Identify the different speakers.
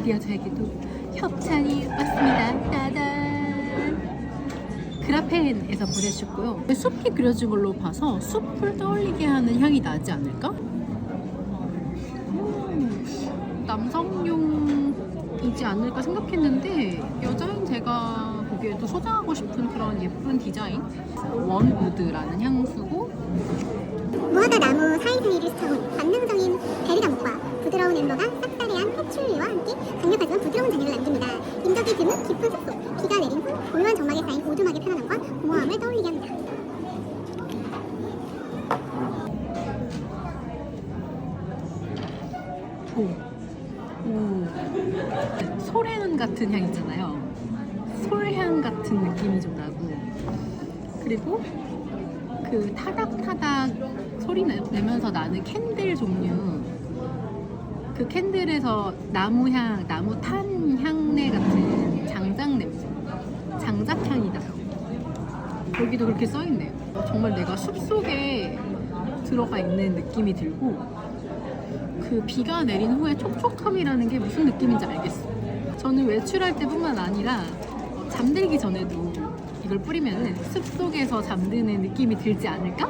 Speaker 1: 드디어 저에게도 협찬이 왔습니다. 따단! 그라펜에서 보내주셨고요. 숲이 그려진 걸로 봐서 숲을 떠올리게 하는 향이 나지 않을까? 남성용이지 않을까 생각했는데 여자인 제가 보기에도 소장하고 싶은 그런 예쁜 디자인? 원우드라는 향수고
Speaker 2: 무화과 나무 사이사이를 스쳐온 반능적인 베르가못과 부드러운 엠버가 쌉싸래한 패출리와 함께 강력하지만 부드러운 잔여를 남깁니다. 인적이 드문 깊은 숲속, 비가 내린 후 고요한 정막에 쌓인 오두막의 편안함과 공허함을 떠올리게 합니다.
Speaker 1: 솔향 같은 향 있잖아요. 솔향 같은 느낌이 좀 나고, 그리고 그 타닥타닥 소리 내면서 나는 캔들 종류, 그 캔들에서 나무향, 나무 탄 향내 같은 장작 냄새, 장작향이 나요. 여기도 그렇게 써있네요. 정말 내가 숲속에 들어가 있는 느낌이 들고, 그 비가 내린 후에 촉촉함이라는 게 무슨 느낌인지 알겠어요. 저는 외출할 때뿐만 아니라 잠들기 전에도 이걸 뿌리면 숲속에서 잠드는 느낌이 들지 않을까?